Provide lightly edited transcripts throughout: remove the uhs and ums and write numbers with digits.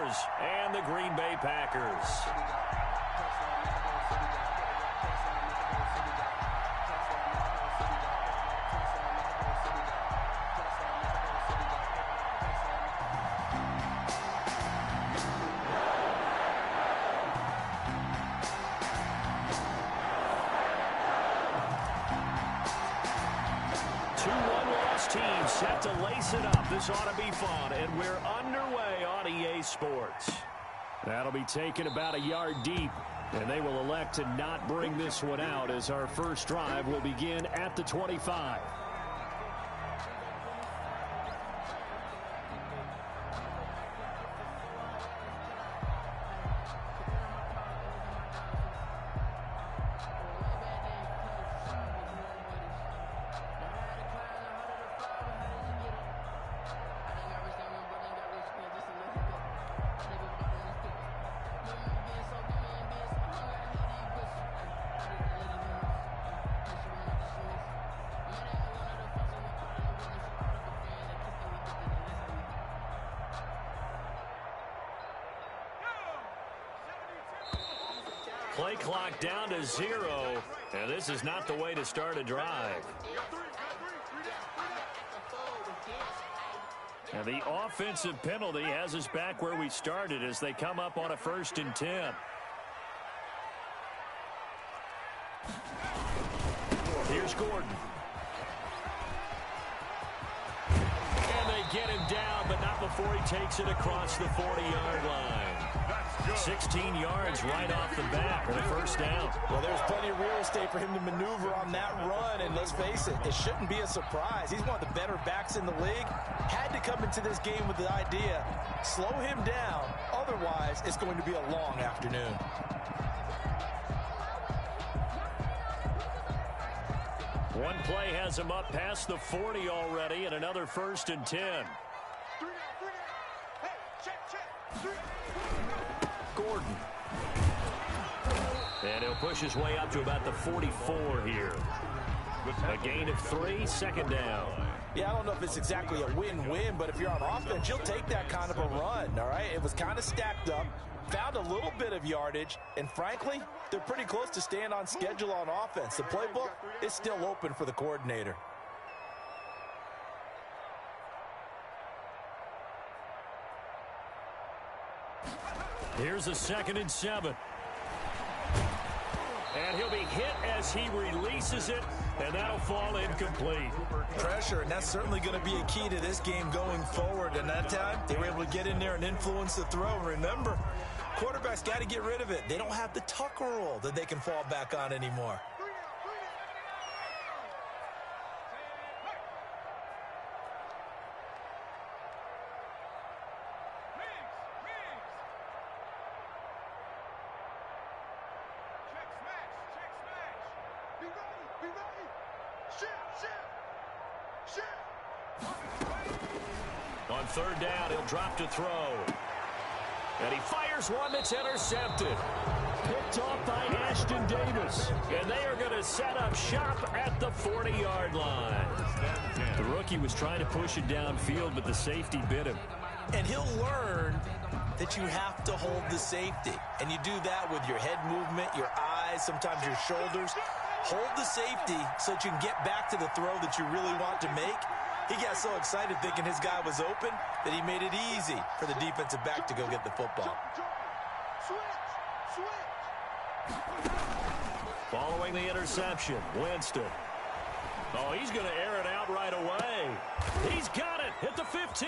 Bears and the Green Bay Packers. Team set to lace it up. This ought to be fun, and we're underway on EA Sports. That'll be taken about a yard deep, and they will elect to not bring this one out as our first drive will begin at the 25. Play clock down to 0, and this is not the way to start a drive. And the offensive penalty has us back where we started as they come up on a 1st and 10. Here's Gordon. And they get him down, but not before he takes it across the 40-yard line. 16 yards right off the bat for the first down. Well, there's plenty of real estate for him to maneuver on that run, and let's face it, it shouldn't be a surprise. He's one of the better backs in the league. Had to come into this game with the idea, slow him down, otherwise it's going to be a long afternoon. One play has him up past the 40 already, and another 1st and 10. Gordon. And he'll push his way up to about the 44 here. A gain of 3, 2nd down. Yeah, I don't know if it's exactly a win-win, but if you're on offense, you'll take that kind of a run, all right? It was kind of stacked up, found a little bit of yardage, and frankly, they're pretty close to staying on schedule on offense. The playbook is still open for the coordinator. Here's a 2nd and 7. And he'll be hit as he releases it, and that'll fall incomplete. Pressure, and that's certainly going to be a key to this game going forward. And that time, they were able to get in there and influence the throw. Remember, quarterbacks got to get rid of it. They don't have the tuck rule that they can fall back on anymore. On 3rd down, he'll drop to throw. And he fires one that's intercepted. Picked off by Ashton Davis. And they are going to set up shop at the 40-yard line. The rookie was trying to push it downfield, but the safety bit him. And he'll learn that you have to hold the safety. And you do that with your head movement, your eyes, sometimes your shoulders. Hold the safety so that you can get back to the throw that you really want to make. He got so excited thinking his guy was open that he made it easy for the defensive back to go get the football. Following the interception, Winston. Oh, he's going to air it out right away. He's got it at the 15.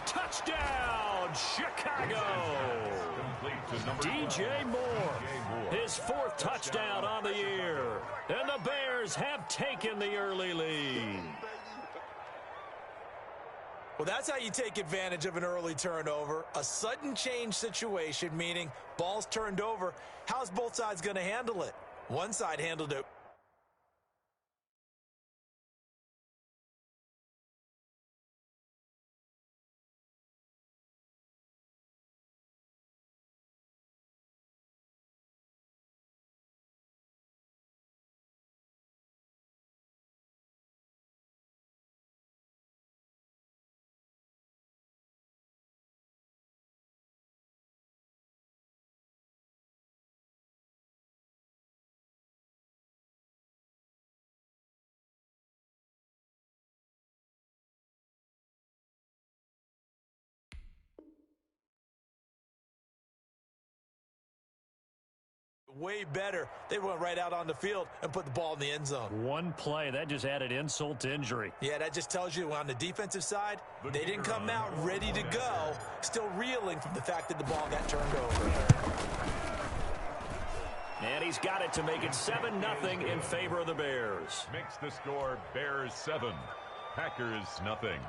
Touchdown, Chicago. DJ Moore, his 4th touchdown on the year. And the Bears have taken the early lead. Well, that's how you take advantage of an early turnover. A sudden change situation, meaning ball's turned over. How's both sides going to handle it? One side handled it way better. They went right out on the field and put the ball in the end zone. One play, that just added insult to injury. Yeah, that just tells you on the defensive side, they didn't come out ready to go, still reeling from the fact that the ball got turned over. And he's got it to make it 7-0 in favor of the Bears. Makes the score Bears 7, Packers nothing.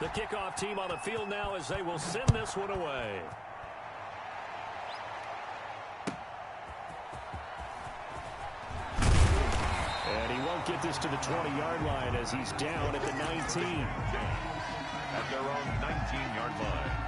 The kickoff team on the field now as they will send this one away. And he won't get this to the 20-yard line as he's down at the 19. At their own 19-yard line.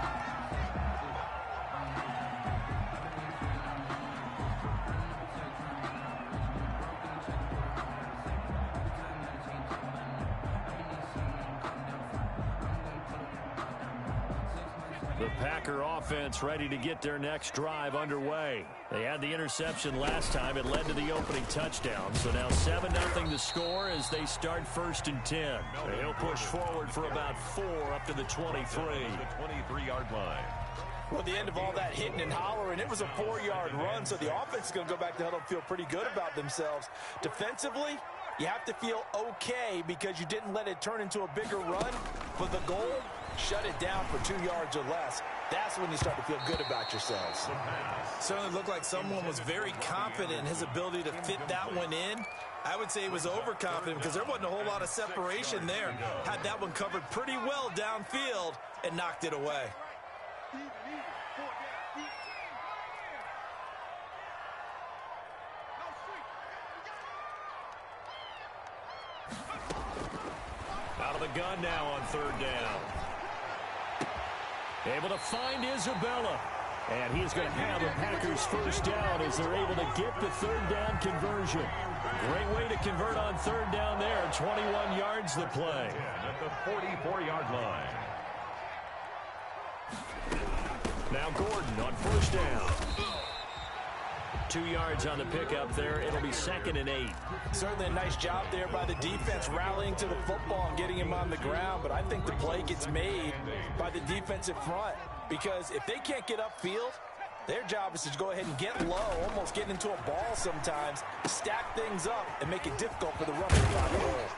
The Packer offense ready to get their next drive underway. They had the interception last time. It led to the opening touchdown. So now 7-0 the score as they start 1st and 10. He'll push forward for about 4 up to the 23. The 23-yard line. Well, at the end of all that hitting and hollering, it was a 4-yard run, so the offense is going to go back to huddle and feel pretty good about themselves. Defensively, you have to feel okay because you didn't let it turn into a bigger run. But the goal, shut it down for 2 yards or less. That's when you start to feel good about yourselves. Certainly looked like someone was very confident in his ability to fit that one in. I would say he was overconfident because there wasn't a whole lot of separation there. Had that one covered pretty well downfield and knocked it away. Out of the gun now on 3rd down. Able to find Isabella. And he's going to have the Packers 1st down as they're able to get the 3rd down conversion. Great way to convert on 3rd down there. 21 yards the play. At the 44-yard line. Now Gordon on 1st down. 2 yards on the pickup there. It'll be 2nd and 8. Certainly a nice job there by the defense rallying to the football and getting him on the ground. But I think the play gets made by the defensive front because if they can't get upfield, their job is to go ahead and get low, almost get into a ball sometimes, stack things up, and make it difficult for the runner to find the hole.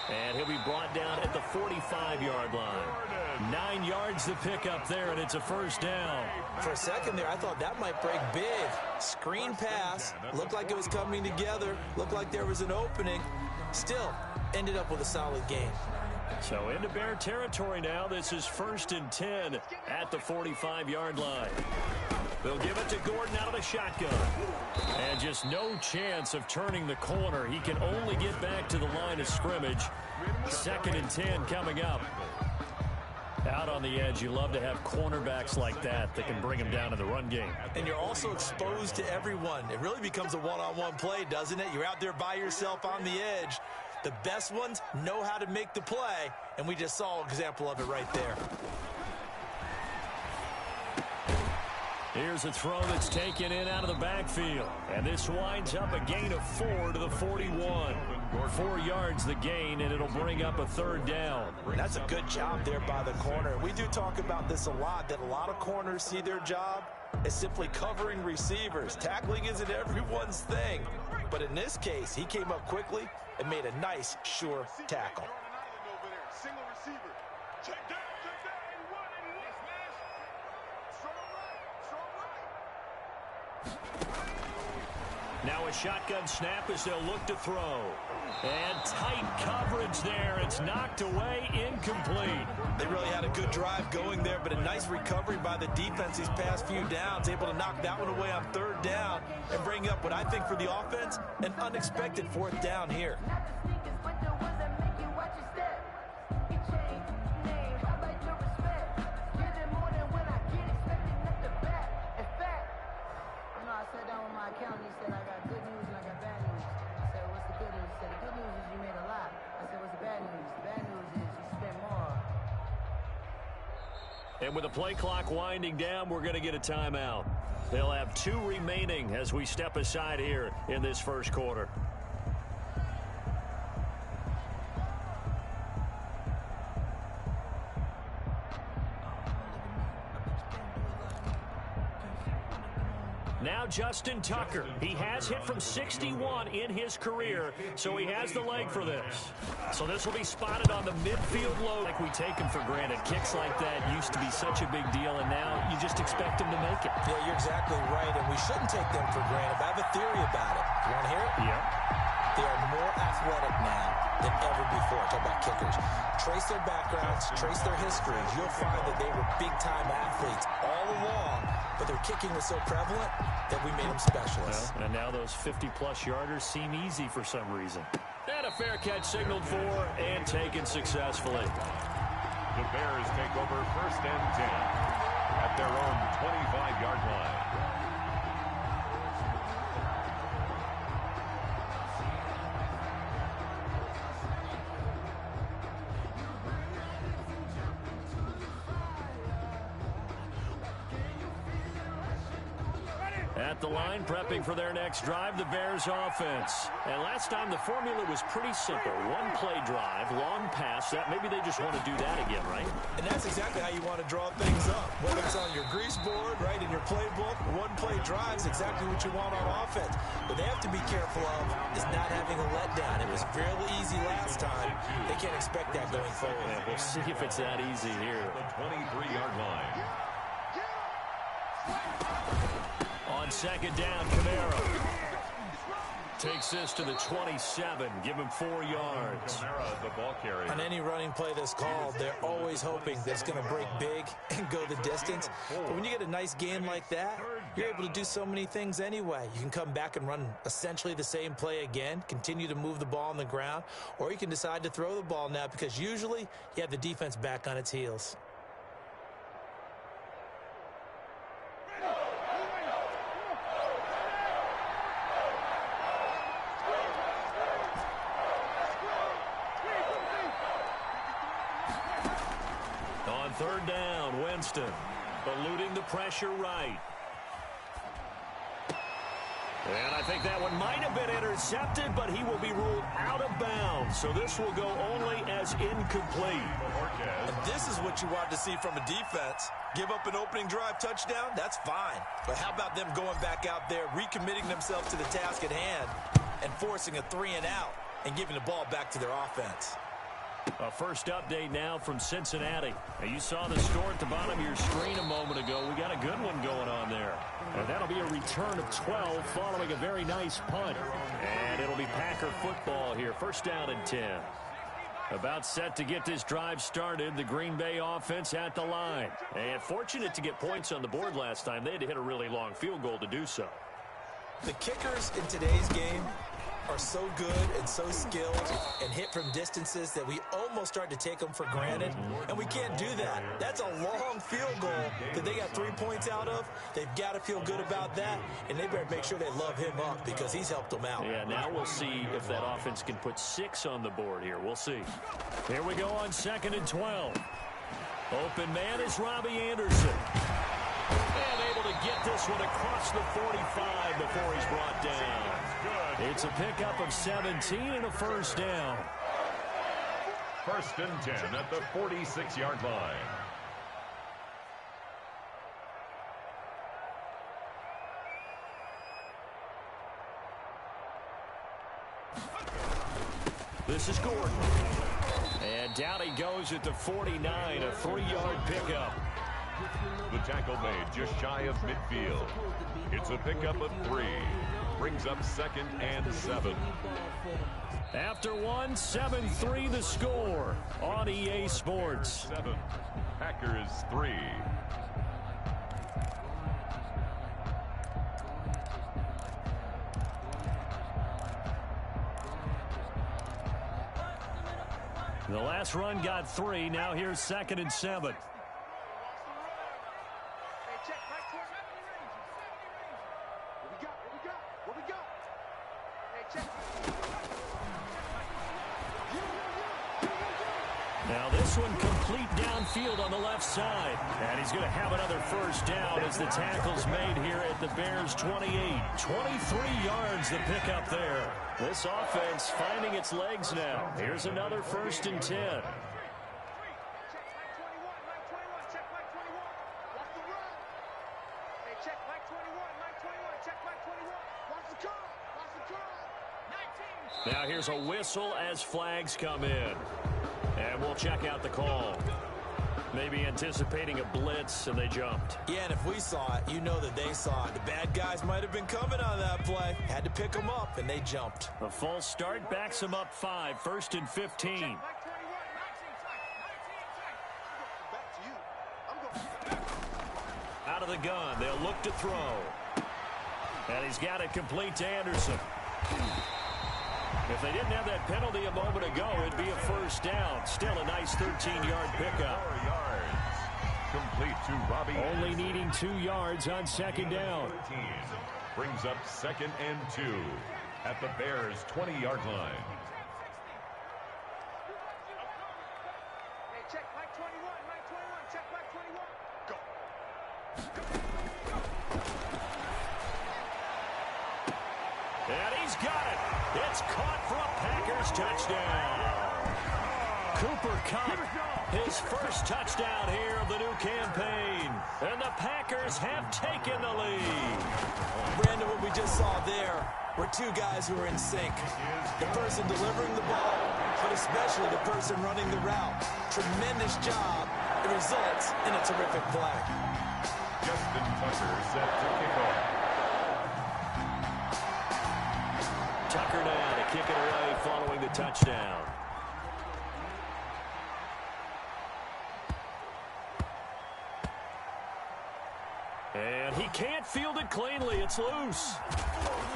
And he'll be brought down at the 45-yard line. 9 yards to pick up there, and it's a 1st down. For a second there, I thought that might break big. Screen pass. Looked like it was coming together. Looked like there was an opening. Still, ended up with a solid gain. So into Bear territory now. This is 1st and 10 at the 45-yard line. They'll give it to Gordon out of the shotgun. And just no chance of turning the corner. He can only get back to the line of scrimmage. 2nd and 10 coming up. Out on the edge, you love to have cornerbacks like that can bring him down in the run game. And you're also exposed to everyone. It really becomes a one-on-one play, doesn't it? You're out there by yourself on the edge. The best ones know how to make the play, and we just saw an example of it right there. Here's a throw that's taken in out of the backfield. And this winds up a gain of 4 to the 41. 4 yards the gain, and it'll bring up a 3rd down. That's a good job there by the corner. We do talk about this a lot, that a lot of corners see their job as simply covering receivers. Tackling isn't everyone's thing. But in this case, he came up quickly and made a nice, sure tackle. Now a shotgun snap as they'll look to throw. And tight coverage there. It's knocked away, incomplete. They really had a good drive going there, but a nice recovery by the defense these past few downs, able to knock that one away on 3rd down and bring up what I think for the offense, an unexpected 4th down here. And with the play clock winding down, we're going to get a timeout. They'll have 2 remaining as we step aside here in this first quarter. Now Justin Tucker. He has hit from 61 in his career, so he has the leg for this. So this will be spotted on the midfield low. Like we take him for granted. Kicks like that used to be such a big deal, and now you just expect him to make it. Yeah, you're exactly right, and we shouldn't take them for granted. But I have a theory about it. You want to hear it? Yeah. They are more athletic now than ever before. Talk about kickers. Trace their backgrounds, trace their histories. You'll find that they were big-time athletes all along, but their kicking was so prevalent that we made them specialists. Well, and now those 50-plus yarders seem easy for some reason. And a fair catch signaled for and taken successfully. The Bears take over 1st and 10 at their own 25-yard line. At the line, prepping for their next drive, the Bears offense. And last time, the formula was pretty simple. 1-play drive, long pass. That maybe they just want to do that again, right? And that's exactly how you want to draw things up. Whether it's on your grease board, right, in your playbook, 1-play drive is exactly what you want on offense. What they have to be careful of is not having a letdown. It was fairly easy last time. They can't expect that going forward. Yeah, we'll see if it's that easy here. The 23-yard line. On 2nd down, Kamara takes this to the 27. Give him 4 yards. Kamara, the ball carrier. On any running play that's called, they're always hoping that it's going to break big and go the distance. But when you get a nice game like that, you're able to do so many things anyway. You can come back and run essentially the same play again, continue to move the ball on the ground, or you can decide to throw the ball now because usually you have the defense back on its heels. On 3rd down, Winston eluding the pressure right. And I think that one might have been intercepted, but he will be ruled out of bounds. So this will go only as incomplete. And this is what you want to see from a defense. Give up an opening drive touchdown, that's fine. But how about them going back out there, recommitting themselves to the task at hand, and forcing a 3-and-out and giving the ball back to their offense. A first update now from Cincinnati. Now you saw the score at the bottom of your screen a moment ago. We got a good one going on there. And that'll be a return of 12 following a very nice punt. And it'll be Packer football here. 1st down and 10. About set to get this drive started. The Green Bay offense at the line. And fortunate to get points on the board last time. They had to hit a really long field goal to do so. The kickers in today's game are so good and so skilled and hit from distances that we almost start to take them for granted, and we can't do that. That's a long field goal that they got 3 points out of. They've got to feel good about that, and they better make sure they love him up because he's helped them out. Yeah, now we'll see if that offense can put 6 on the board here. We'll see. Here we go on 2nd and 12. Open man is Robbie Anderson. And able to get this one across the 45 before he's brought down. It's a pickup of 17 and a 1st down. 1st and 10 at the 46-yard line. This is Gordon. And down he goes at the 49, a 3-yard pickup. The tackle made just shy of midfield. It's a pickup of 3. Brings up 2nd and 7. After 1, 7-3 the score on EA Sports. 7. Packers 3. The last run got 3. Now here's 2nd and 7. Now this one complete downfield on the left side. And he's going to have another first down as the tackle's made here at the Bears 28. 23 yards the pickup there. This offense finding its legs now. Here's another 1st and 10. Now here's a whistle as flags come in. And we'll check out the call. Maybe anticipating a blitz, and they jumped. Yeah, and if we saw it, you know that they saw it. The bad guys might have been coming on that play. Had to pick them up, and they jumped. A false start backs them up 5. 1st and 15. Out of the gun. They'll look to throw. And he's got it complete to Anderson. If they didn't have that penalty a moment ago, it'd be a first down. Still a nice 13-yard pickup. 4 yards. Complete to Robbie. Only needing 2 yards on 2nd down. 13. Brings up 2nd and 2 at the Bears' 20-yard line. Hey, check Mike 21, Mike 21, check Mike 21. Go. And he's got it. It's caught for a Packers touchdown. Cooper Kupp, his first touchdown here of the new campaign. And the Packers have taken the lead. Brandon, what we just saw there were 2 guys who were in sync. The person delivering the ball, but especially the person running the route. Tremendous job. It results in a terrific play. Justin Tucker set to kick off. Tucker now to kick it away following the touchdown. And he can't field it cleanly. It's loose.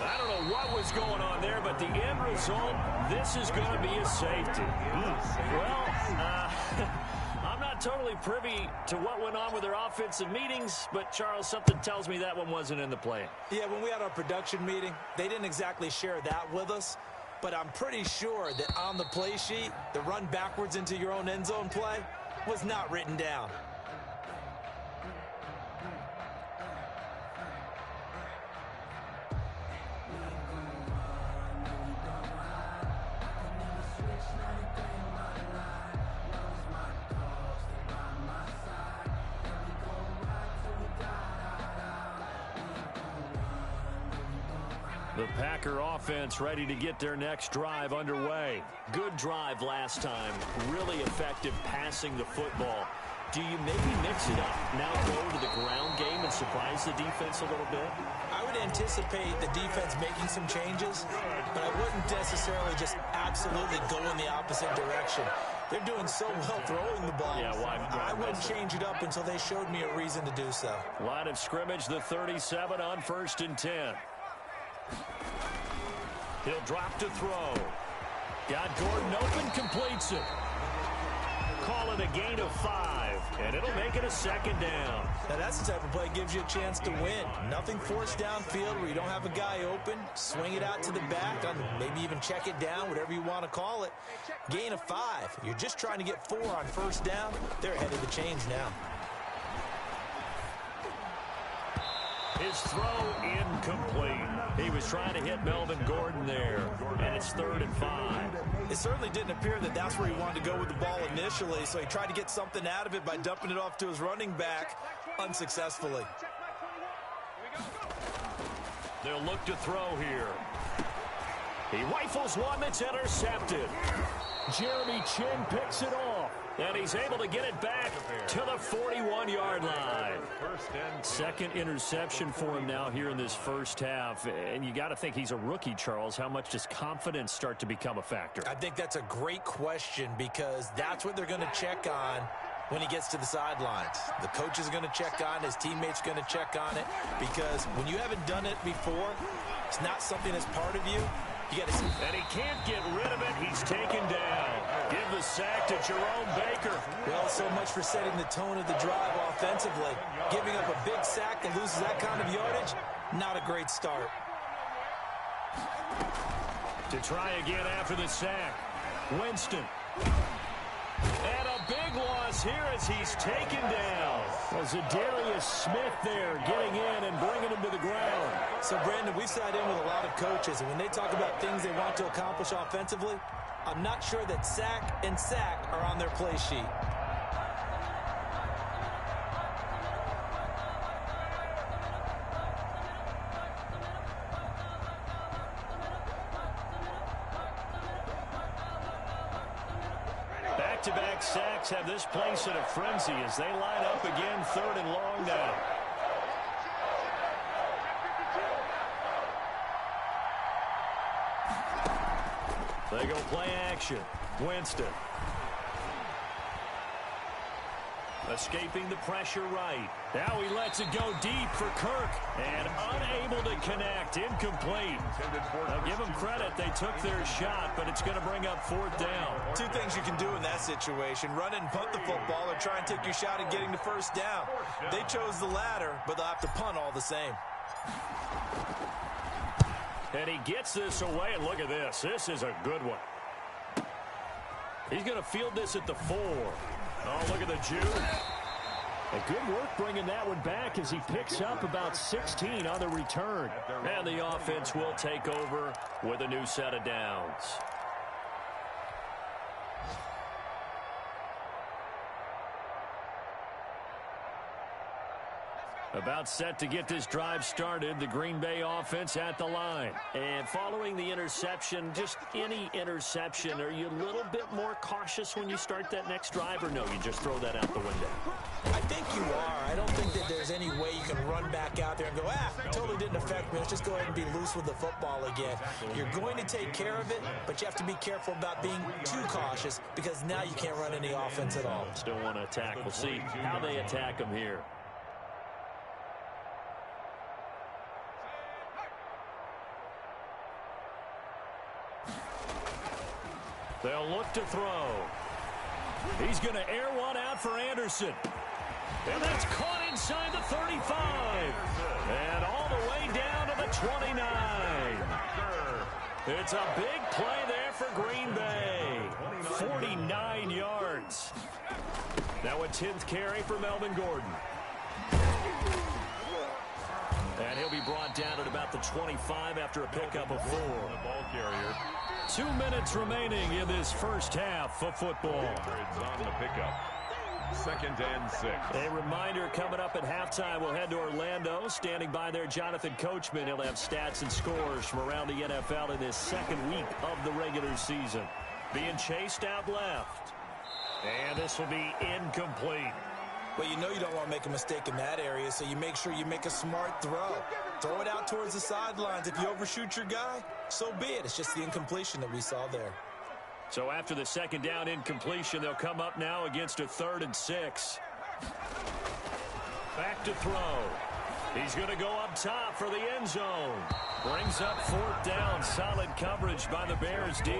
I don't know what was going on there, but the end result, this is going to be a safety. Well, I'm not totally privy to what went on with their offensive meetings, but, Charles, something tells me that one wasn't in the plan. Yeah, when we had our production meeting, they didn't exactly share that with us, but I'm pretty sure that on the play sheet, the run backwards into your own end zone play was not written down. The Packer offense ready to get their next drive underway. Good drive last time. Really effective passing the football. Do you maybe mix it up, now go to the ground game and surprise the defense a little bit? I would anticipate the defense making some changes, but I wouldn't necessarily just absolutely go in the opposite direction. They're doing so well throwing the ball. Yeah, well, I wouldn't change it up until they showed me a reason to do so. Line of scrimmage, the 37 on 1st and 10. He'll drop to throw. Got Gordon open, completes it. Call it a gain of 5, and it'll make it a 2nd down. Now that's the type of play that gives you a chance to win. Nothing forced downfield where you don't have a guy open. Swing it out to the back, maybe even check it down, whatever you want to call it. Gain of 5. You're just trying to get 4 on 1st down. They're ahead of the chains now. His throw incomplete. He was trying to hit Melvin Gordon there, and it's 3rd and 5. It certainly didn't appear that that's where he wanted to go with the ball initially, so he tried to get something out of it by dumping it off to his running back unsuccessfully. They'll look to throw here. He rifles one that's intercepted. Jeremy Chin picks it off. And he's able to get it back to the 41-yard line. 2nd interception for him now here in this first half. And you got to think he's a rookie, Charles. How much does confidence start to become a factor? I think that's a great question because that's what they're going to check on when he gets to the sidelines. The coach is going to check on it. His teammates going to check on it because when you haven't done it before, it's not something that's part of you. You got to see. And he can't get rid of it. He's taken down. Give the sack to Jerome Baker. Well, so much for setting the tone of the drive offensively. Giving up a big sack that loses that kind of yardage, not a great start. To try again after the sack. Winston. And a here as he's taken down. Well, Zadarius Smith there getting in and bringing him to the ground. So, Brandon, we sat in with a lot of coaches, and when they talk about things they want to accomplish offensively, I'm not sure that sack and sack are on their play sheet. Back-to-back sacks have this place in a frenzy as they line up again, 3rd and long now. They go play action. Winston. Escaping the pressure right. Now he lets it go deep for Kirk. And unable to connect. Incomplete. Now give them credit. They took their shot, but it's going to bring up 4th down. Two things you can do in that situation. Run and punt the football or try and take your shot at getting the 1st down. They chose the latter, but they'll have to punt all the same. And he gets this away, and look at this. This is a good one. He's going to field this at the 4. Oh, look at the Jew. A good work bringing that one back as he picks up about 16 on the return. And the offense will take over with a new set of downs. About set to get this drive started, the Green Bay offense at the line. And following the interception, just any interception, are you a little bit more cautious when you start that next drive, or no, you just throw that out the window? I think you are. I don't think that there's any way you can run back out there and go, totally didn't affect me. Let's just go ahead and be loose with the football again. You're going to take care of it, but you have to be careful about being too cautious because now you can't run any offense at all. Still want to attack. We'll see how they attack them here. They'll look to throw. He's going to air one out for Anderson. And that's caught inside the 35. And all the way down to the 29. It's a big play there for Green Bay. 49 yards. Now a 10th carry for Melvin Gordon. And he'll be brought down at about the 25 after a pickup of 4. The ball carrier. 2 minutes remaining in this first half of football. It's on the pickup. 2nd and 6. A reminder coming up at halftime, we'll head to Orlando. Standing by there, Jonathan Coachman. He'll have stats and scores from around the NFL in this 2nd week of the regular season. Being chased out left. And this will be incomplete. Well, you know you don't want to make a mistake in that area, so you make sure you make a smart throw. Throw it out towards the sidelines. If you overshoot your guy, so be it. It's just the incompletion that we saw there. So after the 2nd down incompletion, they'll come up now against a 3rd and 6. Back to throw. He's going to go up top for the end zone. Brings up 4th down. Solid coverage by the Bears D.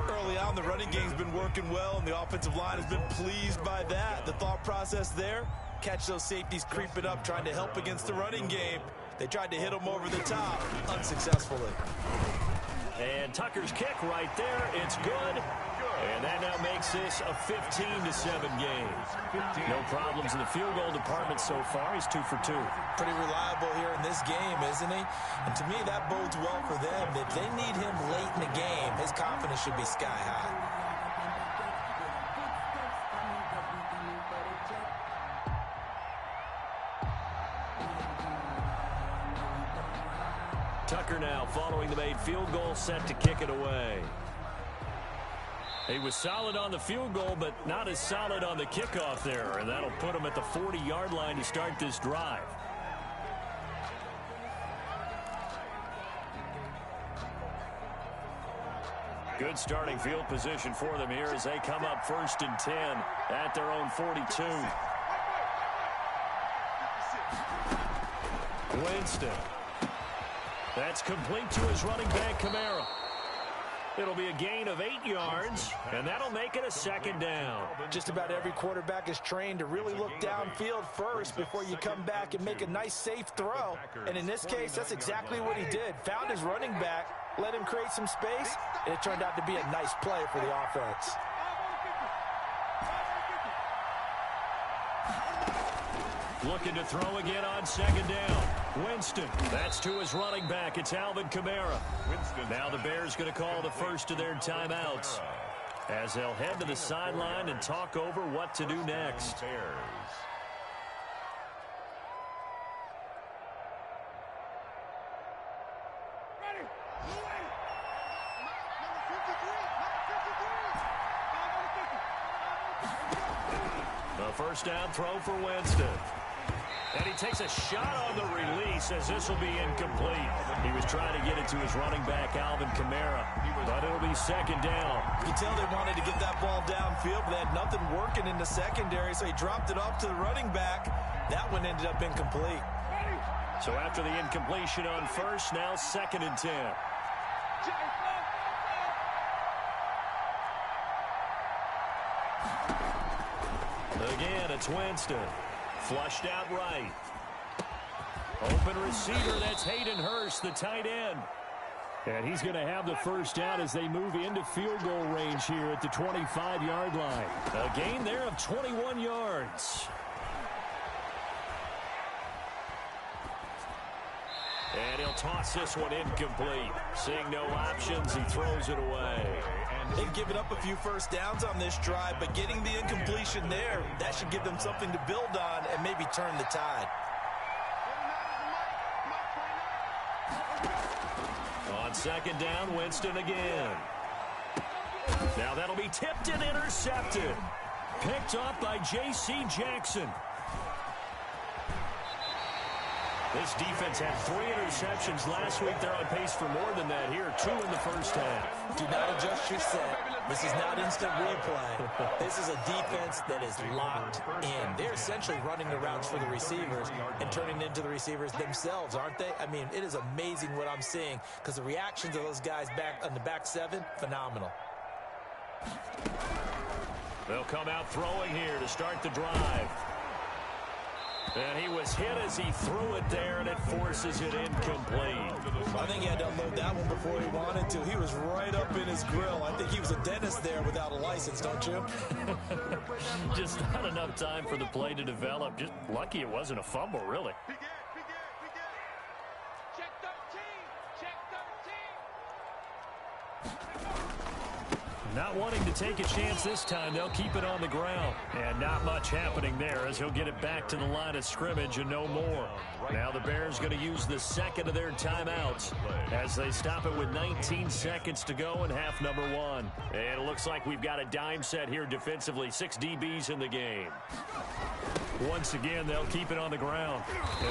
Early on, the running game's been working well, and the offensive line has been pleased by that. The thought process there, catch those safeties creeping up, trying to help against the running game. They tried to hit them over the top, unsuccessfully. And Tucker's kick right there. It's good. And that now makes this a 15-7 game. No problems in the field goal department so far. He's 2 for 2. Pretty reliable here in this game, isn't he? And to me, that bodes well for them. If they need him late in the game, his confidence should be sky high. Tucker now following the made field goal, set to kick it away. He was solid on the field goal, but not as solid on the kickoff there, and that'll put him at the 40-yard line to start this drive. Good starting field position for them here as they come up 1st and 10 at their own 42. Winston. That's complete to his running back, Kamara. It'll be a gain of 8 yards, and that'll make it a 2nd down. Just about every quarterback is trained to really look downfield first before you come back and make a nice, safe throw. And in this case, that's exactly what he did. Found his running back, let him create some space, and it turned out to be a nice play for the offense. Looking to throw again on second down. Winston. That's to his running back. It's Alvin Kamara. Now the Bears going to call the first of their timeouts as they'll head to the sideline and talk over what to do next. The first down throw for Winston. And he takes a shot on the release as this will be incomplete. He was trying to get it to his running back, Alvin Kamara, but it'll be second down. You can tell they wanted to get that ball downfield, but they had nothing working in the secondary, so he dropped it off to the running back. That one ended up incomplete. So after the incompletion on first, now second and 10. Again, it's Winston. Flushed out right. Open receiver, that's Hayden Hurst, the tight end. And he's going to have the first down as they move into field goal range here at the 25-yard line. A gain there of 21 yards. And he'll toss this one incomplete. Seeing no options, he throws it away. They've given up a few first downs on this drive, but getting the incompletion there, that should give them something to build on and maybe turn the tide. On second down, Winston again. Now that'll be tipped and intercepted. Picked up by J.C. Jackson. This defense had 3 interceptions last week. They're on pace for more than that here. 2 in the first half. Do not adjust your set. This is not instant replay. This is a defense that is locked in. They're essentially running the routes for the receivers and turning into the receivers themselves, aren't they? I mean, it is amazing what I'm seeing because the reactions of those guys back on the back 7, phenomenal. They'll come out throwing here to start the drive. And he was hit as he threw it there, and it forces it incomplete. I think he had to unload that one before he wanted to. He was right up in his grill. I think he was a dentist there without a license, don't you? Just not enough time for the play to develop. Just lucky it wasn't a fumble, really. Check 13. Check 13. Not wanting to take a chance this time, they'll keep it on the ground. And not much happening there as he'll get it back to the line of scrimmage and no more. Now the Bears going to use the second of their timeouts as they stop it with 19 seconds to go in half number 1. And it looks like we've got a dime set here defensively. 6 DBs in the game. Once again, they'll keep it on the ground.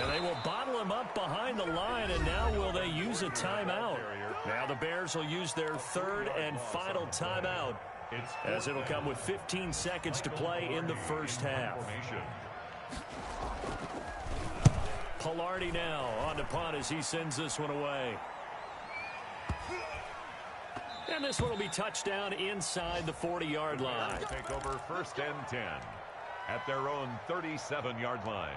And they will bottle him up behind the line, and now will they use a timeout? Now the Bears will use their third and final timeout as it'll come with 15 seconds to play in the first half. Pilardi now on the punt as he sends this one away. And this one will be touchdown inside the 40-yard line. Take over first and 10 at their own 37-yard line.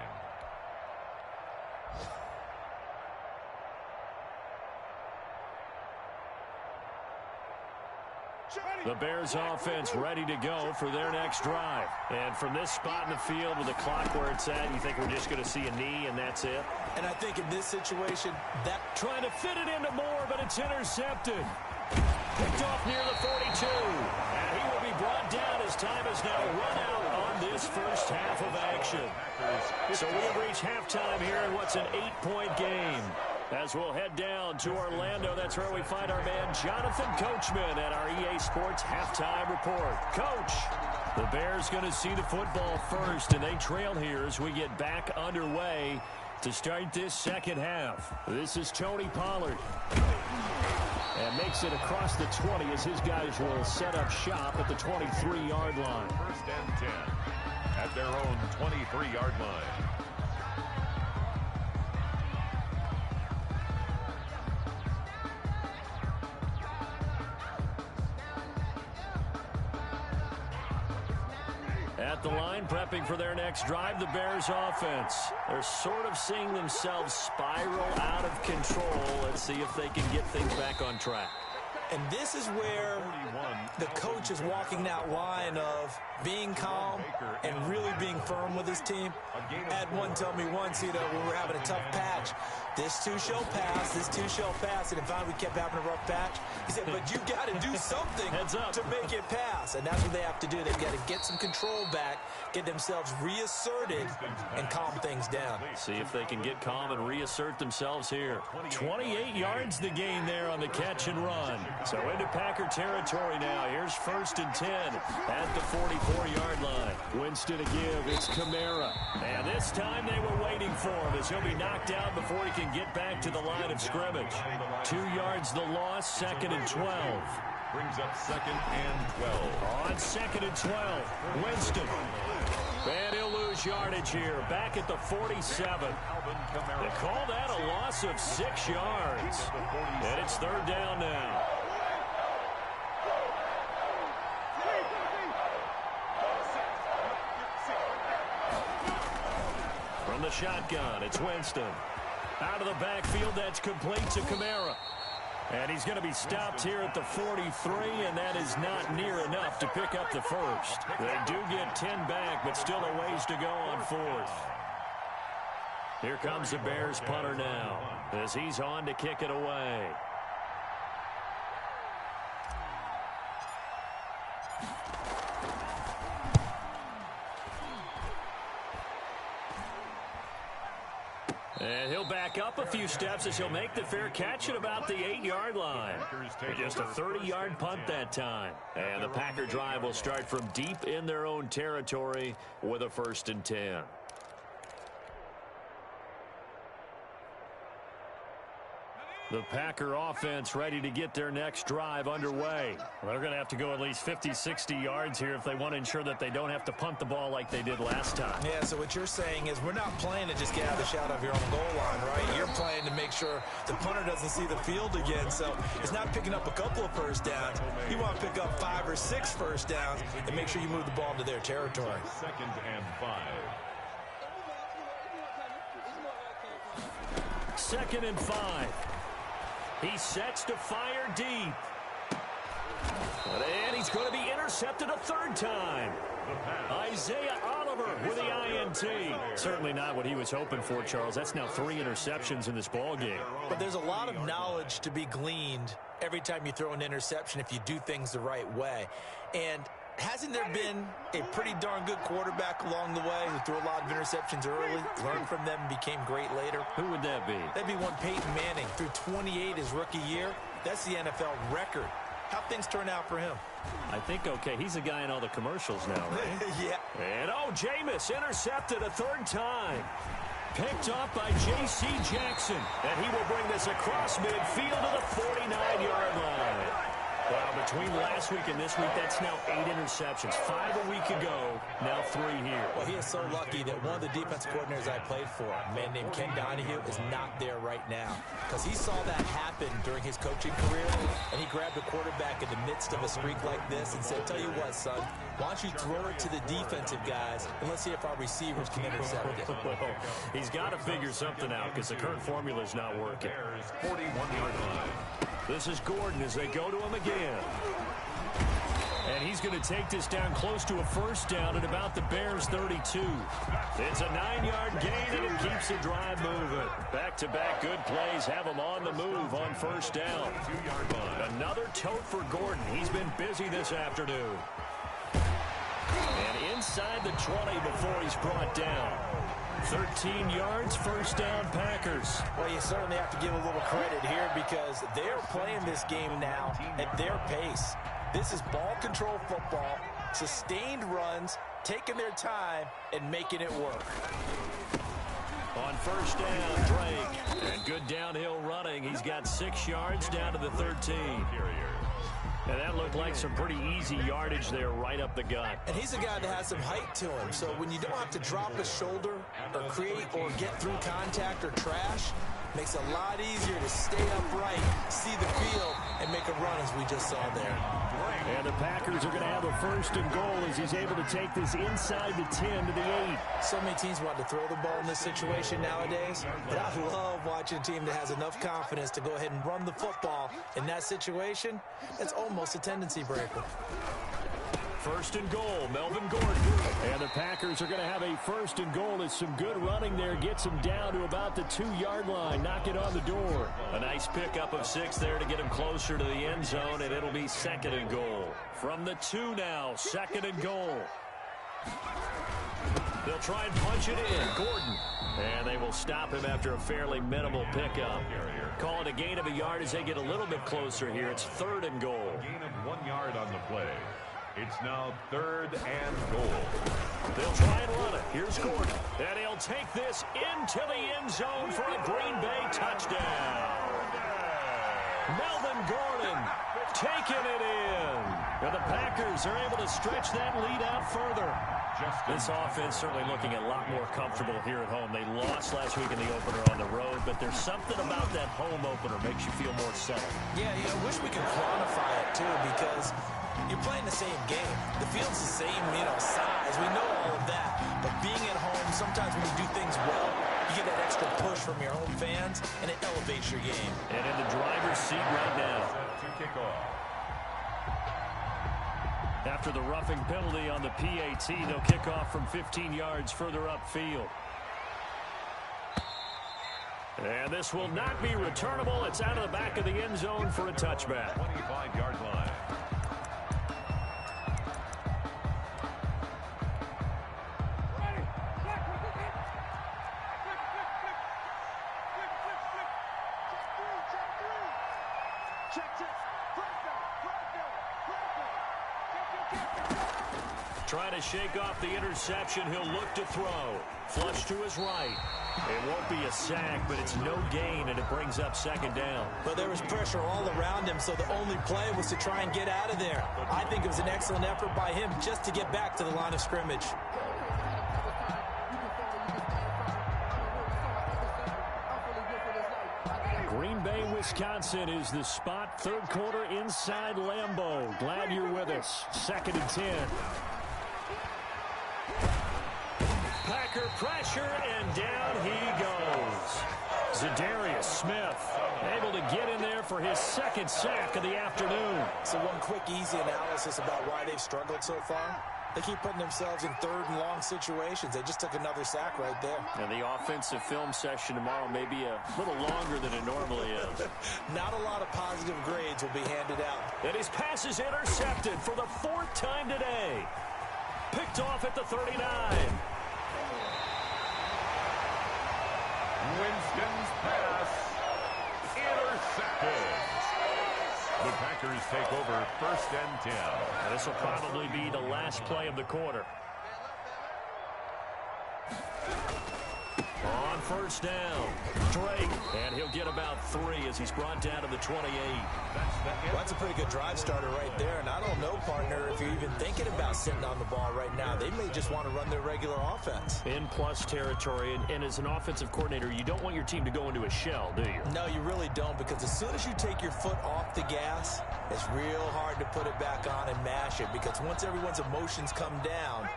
The Bears offense ready to go for their next drive. And from this spot in the field with the clock where it's at, you think we're just going to see a knee and that's it? And I think in this situation, that trying to fit it into Moore, but it's intercepted. Picked off near the 42. And he will be brought down as time has now run out on this first half of action. So we'll reach halftime here in what's an 8-point game. As we'll head down to Orlando, that's where we find our man Jonathan Coachman at our EA Sports Halftime Report. Coach, the Bears going to see the football first, and they trail here as we get back underway to start this second half. This is Tony Pollard. And makes it across the 20 as his guys will set up shop at the 23-yard line. First and 10 at their own 23-yard line. At the line, prepping for their next drive, the Bears offense. They're sort of seeing themselves spiral out of control. Let's see if they can get things back on track. And this is where the coach is walking that line of being calm and really being firm with his team. I had one tell me once, when we're having a tough patch, this too shall pass, this too shall pass. And if we kept having a rough patch, he said, but you got to do something to make it pass. And that's what they have to do. They've got to get some control back, get themselves reasserted, and calm things down. See if they can get calm and reassert themselves here. 28 yards the gain there on the catch and run. So into Packer territory now. Here's 1st and 10 at the 44-yard line. Winston to give. It's Kamara. And this time they were waiting for him as he'll be knocked out before he can get back to the line of scrimmage. 2 yards the loss, 2nd and 12. Brings up 2nd and 12. On 2nd and 12, Winston. And he'll lose yardage here, back at the 47. They call that a loss of 6 yards. And it's 3rd down now. From the shotgun, it's Winston. Out of the backfield, that's complete to Kamara. And he's going to be stopped here at the 43, and that is not near enough to pick up the first. They do get 10 back, but still a ways to go on 4th. Here comes the Bears punter now as he's on to kick it away. And he'll back up a few steps as he'll make the fair catch at about the 8-yard line. Just a 30-yard punt that time. And the Packer drive will start from deep in their own territory with a 1st and 10. The Packer offense ready to get their next drive underway. Well, they're going to have to go at least 50, 60 yards here if they want to ensure that they don't have to punt the ball like they did last time. Yeah, so what you're saying is we're not playing to just get out of the shadow of your own goal line, right? You're playing to make sure the punter doesn't see the field again. So it's not picking up a couple of first downs. You want to pick up 5 or 6 first downs and make sure you move the ball into their territory. 2nd and 5. 2nd and 5. He sets to fire deep. And he's going to be intercepted a 3rd time. Isaiah Oliver with the INT. Certainly not what he was hoping for, Charles. That's now 3 interceptions in this ball game. But there's a lot of knowledge to be gleaned every time you throw an interception if you do things the right way. And hasn't there been a pretty darn good quarterback along the way who threw a lot of interceptions early, learned from them, and became great later? Who would that be? That'd be one Peyton Manning. Threw 28 his rookie year. That's the NFL record. How'd things turn out for him? I think, okay, he's a guy in all the commercials now, right? Yeah. And, Jameis intercepted a 3rd time. Picked off by J.C. Jackson. And he will bring this across midfield to the 49-yard line. Well, between last week and this week, that's now 8 interceptions. 5 a week ago, now 3 here. Well, he is so lucky that one of the defense coordinators I played for, a man named Ken Donahue, is not there right now. Because he saw that happen during his coaching career, and he grabbed a quarterback in the midst of a streak like this and said, tell you what, son, why don't you throw it to the defensive guys, and let's see if our receivers can intercept it. Well, he's got to figure something out because the current formula is not working. 41-yard line. This is Gordon as they go to him again. And he's going to take this down close to a 1st down at about the Bears' 32. It's a 9-yard gain, and it keeps the drive moving. Back-to-back good plays have him on the move on 1st down. 2-yard line. Another tote for Gordon. He's been busy this afternoon. And inside the 20 before he's brought down. 13 yards, 1st down, Packers. Well, you certainly have to give a little credit here because they're playing this game now at their pace. This is ball control football, sustained runs, taking their time, and making it work. On 1st down, Drake. And good downhill running. He's got 6 yards down to the 13. And that looked like some pretty easy yardage there right up the gut. And he's a guy that has some height to him. So when you don't have to drop a shoulder or create or get through contact or trash, makes it a lot easier to stay upright, see the field, and make a run as we just saw there. And the Packers are going to have a first and goal as he's able to take this inside the 10 to the 8. So many teams want to throw the ball in this situation nowadays, but I love watching a team that has enough confidence to go ahead and run the football. In that situation, that's almost a tendency breaker. First and goal, Melvin Gordon. And the Packers are going to have a first and goal as some good running there gets him down to about the 2-yard line. Knock it on the door. A nice pickup of 6 there to get him closer to the end zone, and it'll be second and goal. From the 2 now, second and goal. They'll try and punch it in. Gordon. And they will stop him after a fairly minimal pickup. Call it a gain of a yard as they get a little bit closer here. It's third and goal. Gain of 1 yard on the play. It's now third and goal. They'll try and run it. Here's Gordon. And he'll take this into the end zone for a Green Bay touchdown. Melvin Gordon taking it in. And the Packers are able to stretch that lead out further. This offense certainly looking a lot more comfortable here at home. They lost last week in the opener on the road, but there's something about that home opener makes you feel more settled. Yeah, I wish we could quantify it, too, because you're playing the same game. The field's the same, size. We know all of that. But being at home, sometimes when you do things well, you get that extra push from your home fans, and it elevates your game. And in the driver's seat right now. To kick off. After the roughing penalty on the PAT, they'll kick off from 15 yards further upfield. And this will not be returnable. It's out of the back of the end zone for a touchback. 25-yard line. Trying to shake off the interception. He'll look to throw. Flush to his right. It won't be a sack, but it's no gain, and it brings up second down. But there was pressure all around him, so the only play was to try and get out of there. I think it was an excellent effort by him just to get back to the line of scrimmage. Green Bay, Wisconsin is the spot. Third quarter inside Lambeau. Glad you're with us. Second and 10. Packer pressure, and down he goes. Za'Darius Smith able to get in there for his second sack of the afternoon. So one quick, easy analysis about why they've struggled so far. They keep putting themselves in third and long situations. They just took another sack right there. And the offensive film session tomorrow may be a little longer than it normally is. Not a lot of positive grades will be handed out. And his pass is intercepted for the 4th time today. Picked off at the 39. Winston's pass intercepted. The Packers take over first and 10. And this will probably be the last play of the quarter. On first down, Drake, and he'll get about 3 as he's brought down to the 28. Well, that's a pretty good drive starter right there, and I don't know, partner, if you're even thinking about sitting on the ball right now. They may just want to run their regular offense. In plus territory, and as an offensive coordinator, you don't want your team to go into a shell, do you? No, you really don't, because as soon as you take your foot off the gas, it's real hard to put it back on and mash it, because once everyone's emotions come down,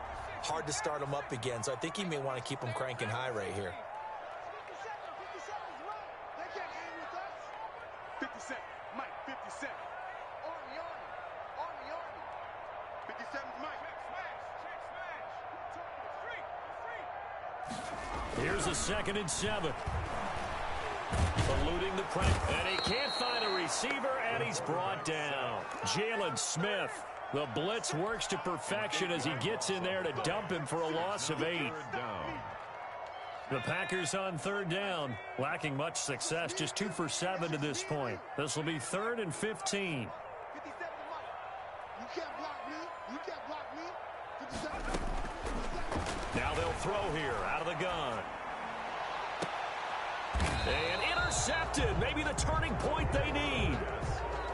hard to start them up again. So I think he may want to keep them cranking high right here. 57, Mike, 57. Army, Army. 57's Mike. Check smash. Here's a 2nd and 7. Eluding the press, and he can't find a receiver, and he's brought down. Jalen Smith. The blitz works to perfection as he gets in there to dump him for a loss of 8. The Packers on 3rd down, lacking much success, just 2 for 7 to this point. This will be 3rd and 15. 57 Mike. You can't block me. You can't block me. 57. Now they'll throw here out of the gun. And intercepted. Maybe the turning point they need.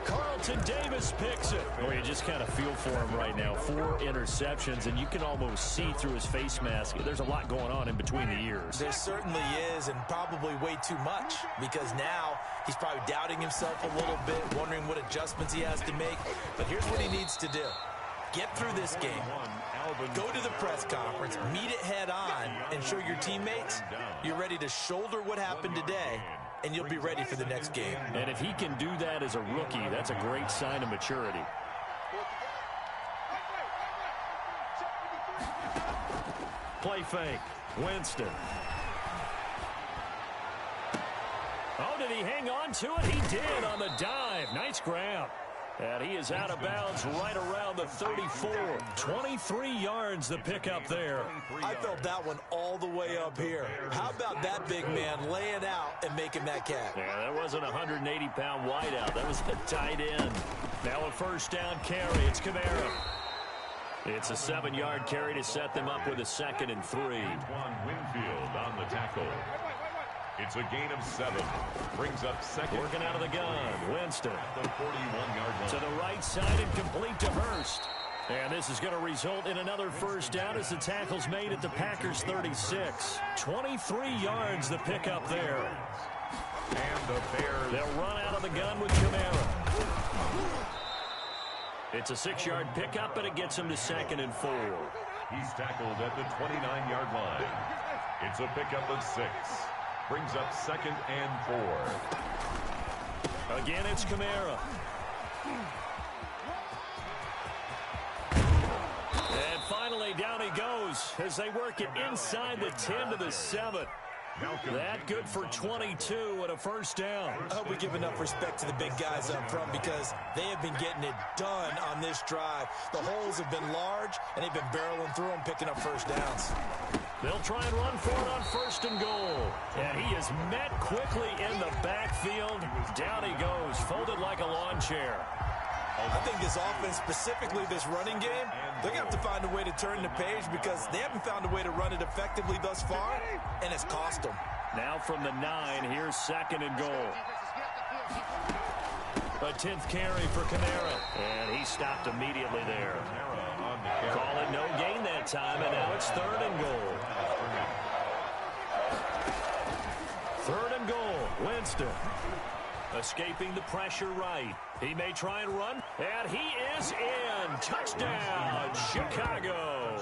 Carlton Davis picks it. Oh, you just kind of feel for him right now. 4 interceptions, and you can almost see through his face mask. There's a lot going on in between the ears. There certainly is, and probably way too much, because now he's probably doubting himself a little bit, wondering what adjustments he has to make. But here's what he needs to do. Get through this game. Go to the press conference, meet it head on, and show your teammates you're ready to shoulder what happened today, and you'll be ready for the next game. And if he can do that as a rookie, that's a great sign of maturity. Play fake. Winston. Oh, did he hang on to it? He did on the dive. Nice grab. And he is out of bounds right around the 34. 23 yards the pickup there. I felt that one all the way up here. How about that big man laying out and making that catch? Yeah, that wasn't a 180-pound wideout. That was a tight end. Now a first down carry. It's Kamara. It's a 7-yard carry to set them up with a 2nd and 3. Winfield on the tackle. It's a gain of 7. Brings up second. Working out of the gun. Winston. The 41-yard line. To the right side and complete to Hurst. And this is going to result in another first down as the tackle's made at the Packers' 36. 23 yards the pickup there. And the Bears. They'll run out of the gun with Kamara. It's a 6-yard pickup, and it gets him to 2nd and 4. He's tackled at the 29-yard line. It's a pickup of 6. Brings up 2nd and 4. Again, it's Kamara. And finally, down he goes as they work it inside the 10 to the 7. That good for 22 and a first down. I hope we give enough respect to the big guys up front because they have been getting it done on this drive. The holes have been large, and they've been barreling through them, picking up first downs. They'll try and run for it on 1st and goal. And he is met quickly in the backfield. Down he goes, folded like a lawn chair. I think this offense, specifically this running game, they're going to have to find a way to turn the page because they haven't found a way to run it effectively thus far, and it's cost them. Now from the 9, here's 2nd and goal. A 10th carry for Kamara, and he stopped immediately there. Call it no gain that time, and now it's 3rd and goal. 3rd and goal, Winston. Escaping the pressure right. He may try and run, and he is in. Touchdown, Chicago.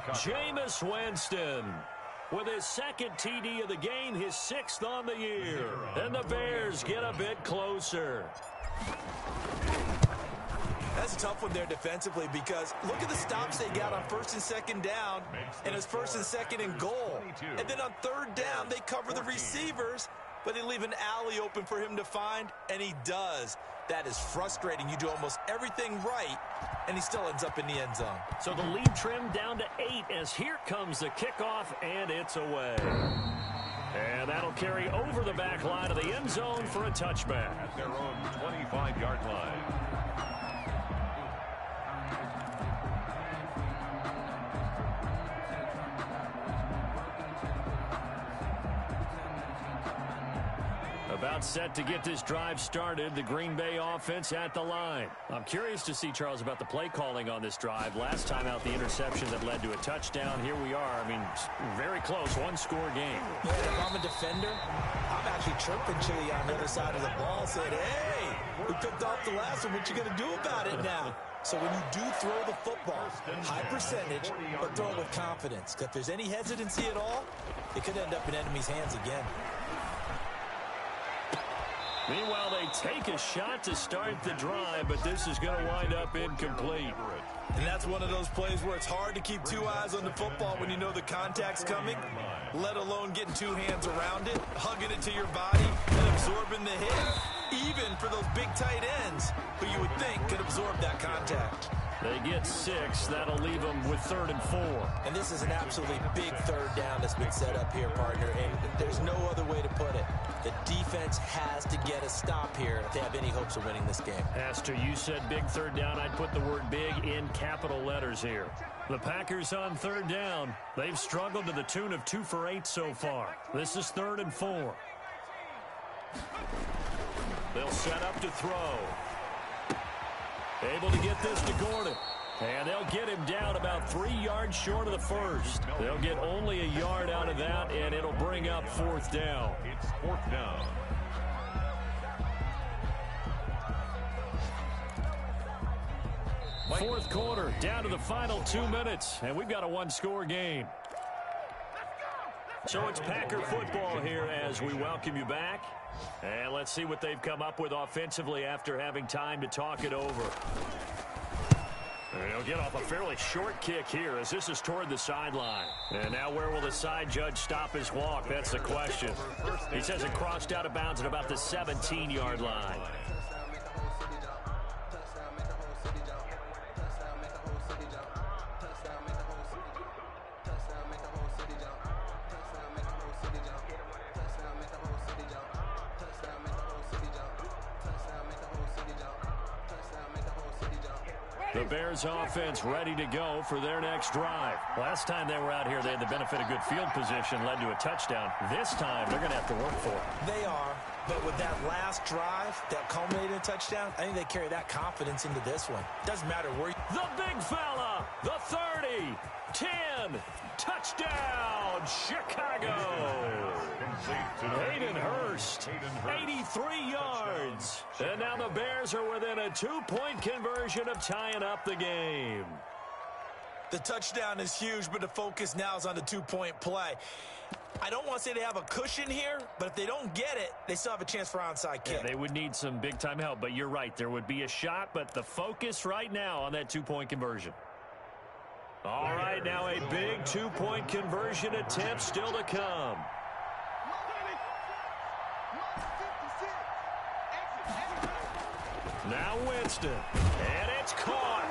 Jameis Winston with his 2nd TD of the game, his 6th on the year. And the Bears get a bit closer. That's a tough one there defensively because look at the stops they got on 1st and 2nd down, and it's 1st and 2nd and goal. And then on 3rd down, they cover the receivers, but they leave an alley open for him to find, and he does. That is frustrating. You do almost everything right, and he still ends up in the end zone. So the lead trimmed down to 8 as here comes the kickoff, and it's away. And that'll carry over the back line of the end zone for a touchback. At their own 25-yard line. About set to get this drive started. The Green Bay offense at the line. I'm curious to see, Charles, about the play calling on this drive. Last time out, the interception that led to a touchdown. Here we are. I mean, very close, 1-score game. Yeah, if I'm a defender, I'm actually chirping Chili on the other side of the ball, saying, hey, we picked off the last one. What you going to do about it now? So when you do throw the football, high percentage, but throw it with confidence. If there's any hesitancy at all, it could end up in enemy's hands again. Meanwhile, they take a shot to start the drive, but this is going to wind up incomplete. And that's one of those plays where it's hard to keep 2 eyes on the football when you know the contact's coming, let alone getting 2 hands around it, hugging it to your body, and absorbing the hit, even for those big tight ends who you would think could absorb that contact. They get 6. That'll leave them with 3rd and 4. And this is an absolutely big 3rd down that's been set up here, partner, and there's no other way to put it. The defense has to get a stop here if they have any hopes of winning this game. Pastor, you said big 3rd down. I'd put the word big in capital letters here. The Packers on 3rd down. They've struggled to the tune of 2 for 8 so far. This is 3rd and 4. They'll set up to throw. Able to get this to Gordon. And they'll get him down about 3 yards short of the first. They'll get only a yard out of that, and it'll bring up 4th down. It's 4th down. Fourth quarter, down to the final 2 minutes, and we've got a one-score game. So it's Packer football here as we welcome you back. And let's see what they've come up with offensively after having time to talk it over. And he'll get off a fairly short kick here as this is toward the sideline. And now where will the side judge stop his walk? That's the question. He says it crossed out of bounds at about the 17-yard line. The Bears offense ready to go for their next drive. Last time they were out here, they had the benefit of good field position, led to a touchdown. This time, they're going to have to work for it. They are, but with that last drive that culminated in a touchdown, I think they carry that confidence into this one. Doesn't matter where you... The big fella, the 30, 10, touchdown, Chicago. Hayden Hurst, 83 yards. And now the Bears are within a 2-point conversion of tying up the game. The touchdown is huge, but the focus now is on the 2-point play. I don't want to say they have a cushion here, but if they don't get it, they still have a chance for onside kick. Yeah, they would need some big-time help, but you're right. There would be a shot, but the focus right now on that 2-point conversion. All right, now a big 2-point conversion attempt still to come. Now Winston, and it's caught.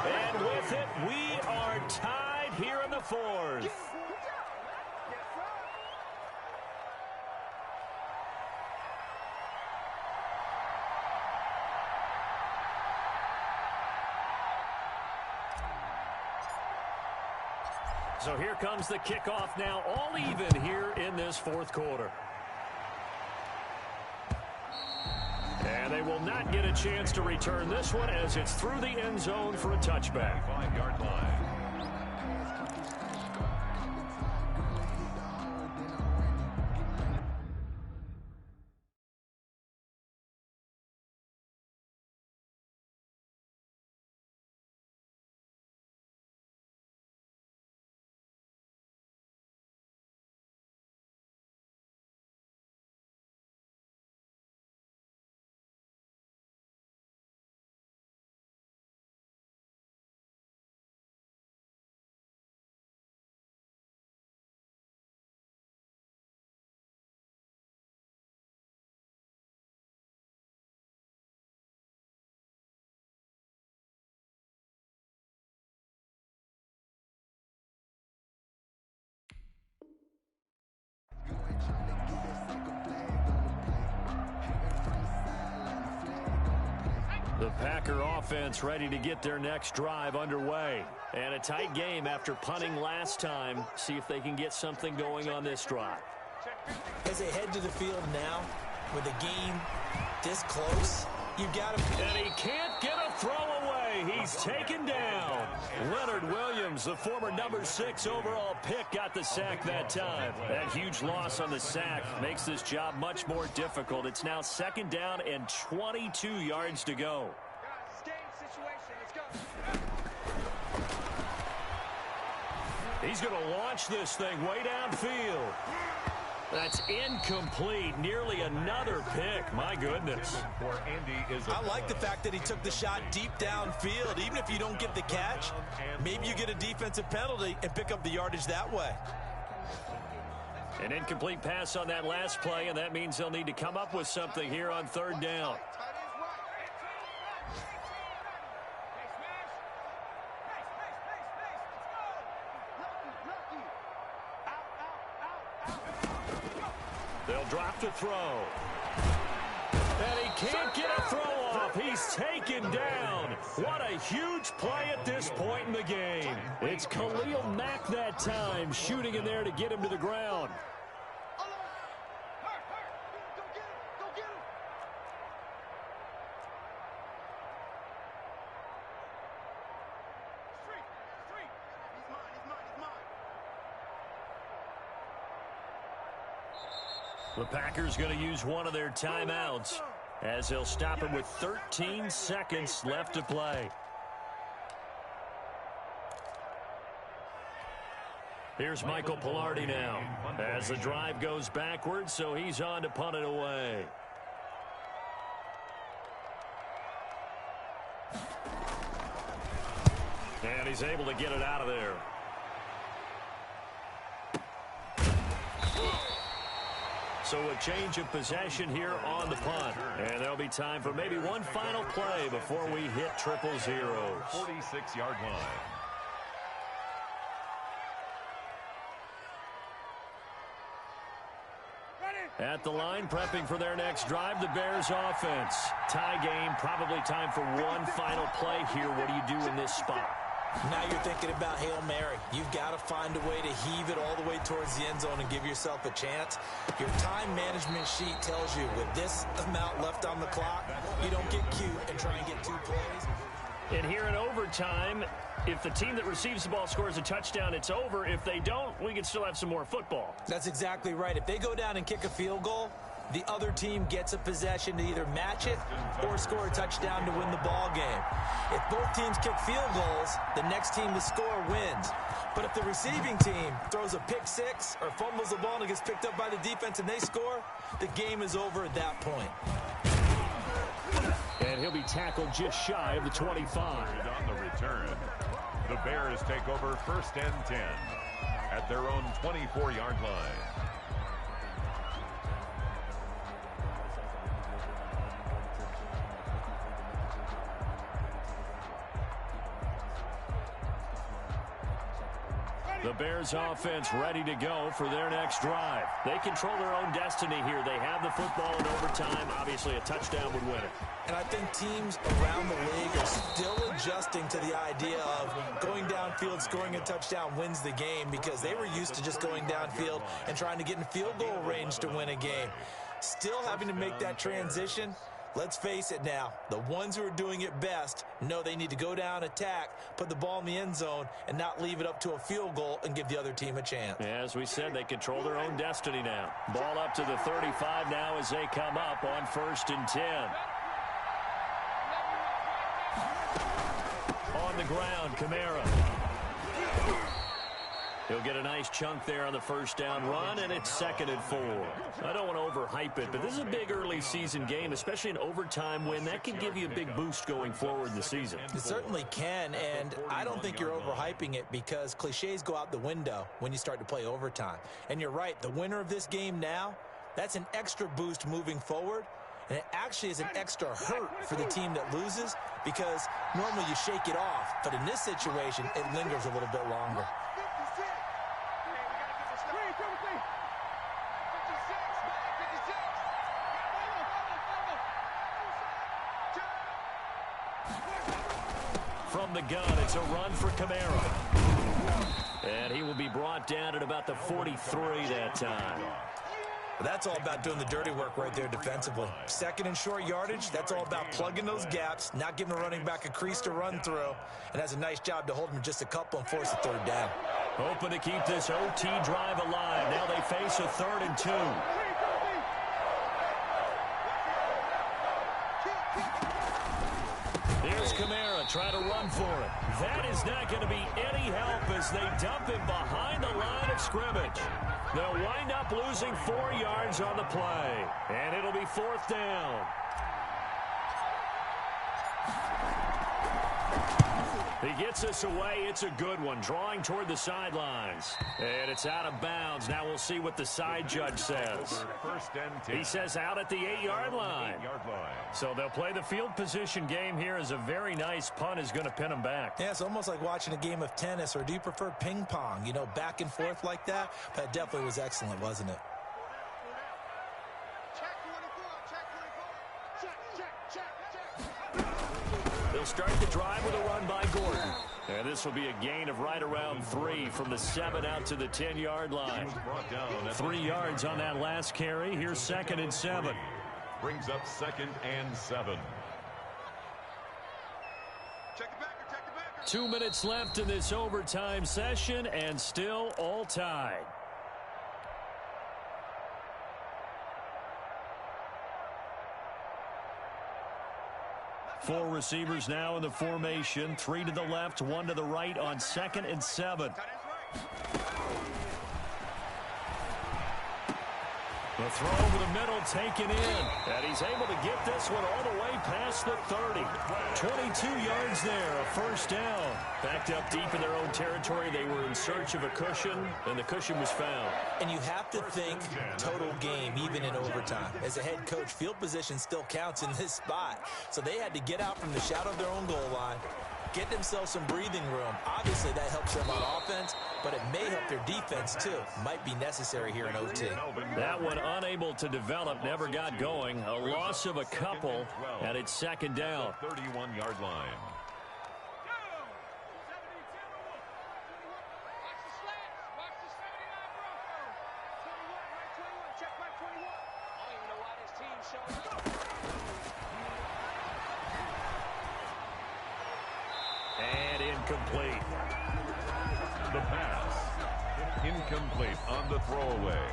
And with it, we are tied here in the 4th. So here comes the kickoff now, all even here in this 4th quarter. And they will not get a chance to return this one as it's through the end zone for a touchback. 5-yard line. The Packer offense ready to get their next drive underway. And a tight game after punting last time. See if they can get something going on this drive. As they head to the field now, with the game this close, you've got to... And he can't get a throw away. He's taken down. Leonard Williams, the former number 6 overall pick, got the sack that time. That huge loss on the sack makes this job much more difficult. It's now 2nd down and 22 yards to go. He's going to launch this thing way downfield. That's incomplete. Nearly another pick. My goodness. I like the fact that he took the shot deep downfield. Even if you don't get the catch, maybe you get a defensive penalty and pick up the yardage that way. An incomplete pass on that last play, and that means they'll need to come up with something here on 3rd down. They'll drop to throw. And he can't get a throw off. He's taken down. What a huge play at this point in the game. It's Khalil Mack that time, shooting in there to get him to the ground. The Packers going to use one of their timeouts as they'll stop him with 13 seconds left to play. Here's Michael Pilardi now as the drive goes backwards, so he's on to punt it away. And he's able to get it out of there. So a change of possession here on the punt. And there'll be time for maybe one final play before we hit 000. 46-yard line. At the line, prepping for their next drive, the Bears offense. Tie game, probably time for one final play here. What do you do in this spot? Now you're thinking about Hail Mary. You've got to find a way to heave it all the way towards the end zone and give yourself a chance. Your time management sheet tells you with this amount left on the clock, you don't get cute and try and get 2 plays. And here in overtime, if the team that receives the ball scores a touchdown, it's over. If they don't, we can still have some more football. That's exactly right. If they go down and kick a field goal, the other team gets a possession to either match it or score a touchdown to win the ball game. If both teams kick field goals, the next team to score wins. But if the receiving team throws a pick six or fumbles the ball and it gets picked up by the defense and they score, the game is over at that point. And he'll be tackled just shy of the 25. On the return, the Bears take over 1st and 10 at their own 24-yard line. The Bears offense ready to go for their next drive. They control their own destiny here. They have the football in overtime. Obviously, a touchdown would win it. And I think teams around the league are still adjusting to the idea of going downfield, scoring a touchdown wins the game because they were used to just going downfield and trying to get in field goal range to win a game. Still having to make that transition. Let's face it now, the ones who are doing it best know they need to go down, attack, put the ball in the end zone, and not leave it up to a field goal and give the other team a chance. As we said, they control their own destiny now. Ball up to the 35 now as they come up on 1st and 10. On the ground, Kamara. He'll get a nice chunk there on the first down run, and it's 2nd and 4. I don't want to overhype it, but this is a big early season game, especially an overtime win. That can give you a big boost going forward in the season. It certainly can, and I don't think you're overhyping it because cliches go out the window when you start to play overtime. And you're right, the winner of this game now, that's an extra boost moving forward, and it actually is an extra hurt for the team that loses because normally you shake it off, but in this situation, it lingers a little bit longer. From the gun, it's a run for Kamara. And he will be brought down at about the 43 that time. Well, that's all about doing the dirty work right there defensively. 2nd and short yardage, that's all about plugging those gaps, not giving a running back a crease to run through, and has a nice job to hold him just a couple and force a 3rd down. Hoping to keep this OT drive alive. Now they face a 3rd and 2. Here's Kamara trying to run for it. That is not going to be any help as they dump him behind the line of scrimmage. They'll wind up losing 4 yards on the play, and it'll be 4th down. He gets us away. It's a good one. Drawing toward the sidelines. And it's out of bounds. Now we'll see what the side judge says. 1st and 10. He says out at the 8-yard line. So they'll play the field position game here as a very nice punt is going to pin them back. Yeah, it's almost like watching a game of tennis, or do you prefer ping pong? You know, back and forth like that? That definitely was excellent, wasn't it? They'll start the drive with a run by Gordon. And this will be a gain of right around 3 from the 7 out to the 10-yard line. 3 yards on that last carry. Here's 2nd and 7. Brings up 2nd and 7. 2 minutes left in this overtime session, and still all tied. Four receivers now in the formation. 3 to the left, 1 to the right on 2nd and 7. The throw over the middle taken in. And he's able to get this one all the way past the 30. 22 yards there, a first down. Backed up deep in their own territory. They were in search of a cushion, and the cushion was found. And you have to think total game, even in overtime. As a head coach, field position still counts in this spot. So they had to get out from the shadow of their own goal line, get themselves some breathing room. Obviously, that helps them on offense, but it may help their defense, too. Might be necessary here in OT. That one unable to develop, never got going. A loss of a couple, and it's 2nd down. 31-yard line. And incomplete. The pass. Incomplete on the throwaway.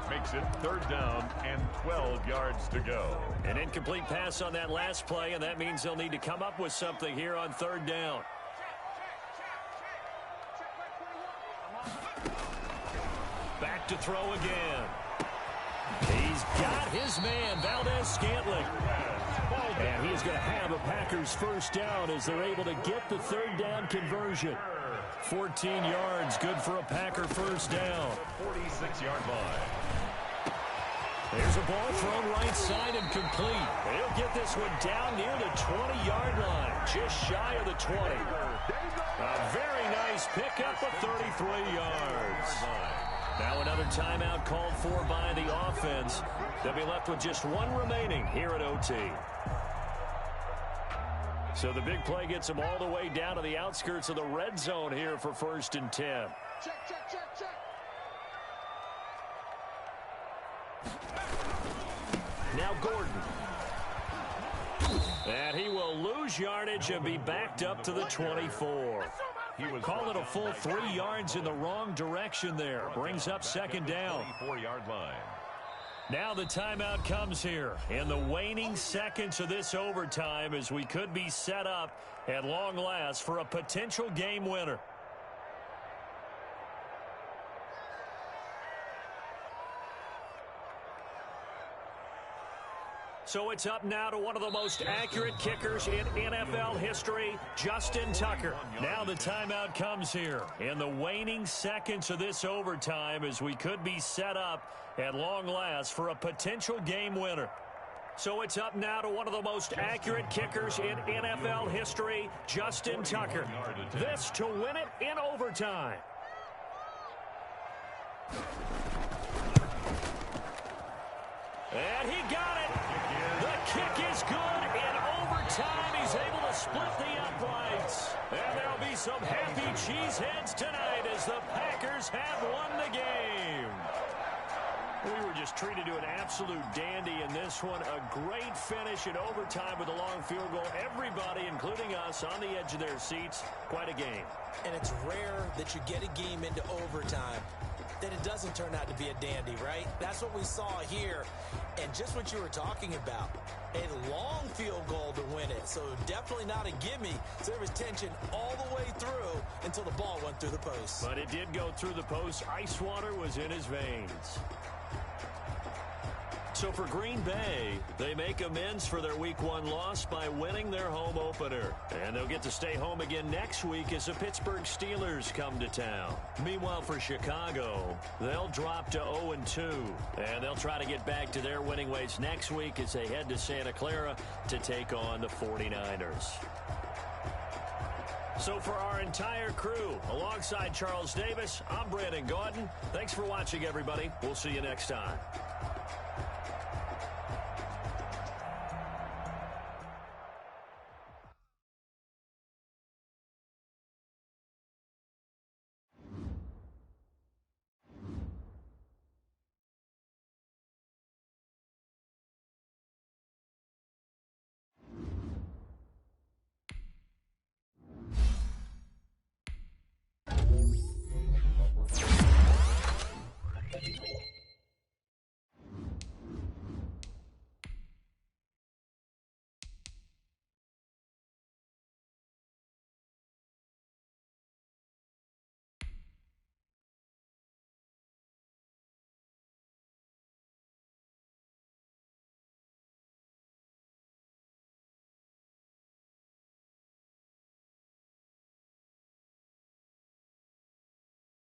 Makes it 3rd down and 12 yards to go. An incomplete pass on that last play, and that means they'll need to come up with something here on 3rd down. Back to throw again. He's got his man, Valdez-Scantling. And he is going to have a Packers first down as they're able to get the 3rd down conversion. 14 yards, good for a Packer first down. 46-yard line. There's a ball thrown right side and complete. He'll get this one down near the 20-yard line, just shy of the 20. A very nice pickup of 33 yards. Now another timeout called for by the offense. They'll be left with just one remaining here at OT. So the big play gets them all the way down to the outskirts of the red zone here for 1st and 10. Check, check, check, check. Now Gordon. And he will lose yardage and be backed up to the 24. Call it a full 3 yards in the wrong direction there. Brings up 2nd down. 24-yard line. Now the timeout comes here in the waning seconds of this overtime as we could be set up at long last for a potential game winner. So it's up now to one of the most accurate kickers in NFL history, Justin Tucker. Now the timeout comes here in the waning seconds of this overtime as we could be set up at long last for a potential game winner. So it's up now to one of the most accurate kickers in NFL history, Justin Tucker. This to win it in overtime. And he got it. The kick is good. In overtime, he's able to split the uprights. And there'll be some happy cheeseheads tonight as the Packers have won the game. We were just treated to an absolute dandy in this one. A great finish in overtime with a long field goal. Everybody, including us, on the edge of their seats. Quite a game. And it's rare that you get a game into overtime that it doesn't turn out to be a dandy, right? That's what we saw here. And just what you were talking about, a long field goal to win it. So definitely not a gimme. So there was tension all the way through until the ball went through the post. But it did go through the post. Ice water was in his veins. So for Green Bay, they make amends for their Week 1 loss by winning their home opener. And they'll get to stay home again next week as the Pittsburgh Steelers come to town. Meanwhile, for Chicago, they'll drop to 0-2. And they'll try to get back to their winning ways next week as they head to Santa Clara to take on the 49ers. So for our entire crew, alongside Charles Davis, I'm Brandon Gaudin. Thanks for watching, everybody. We'll see you next time.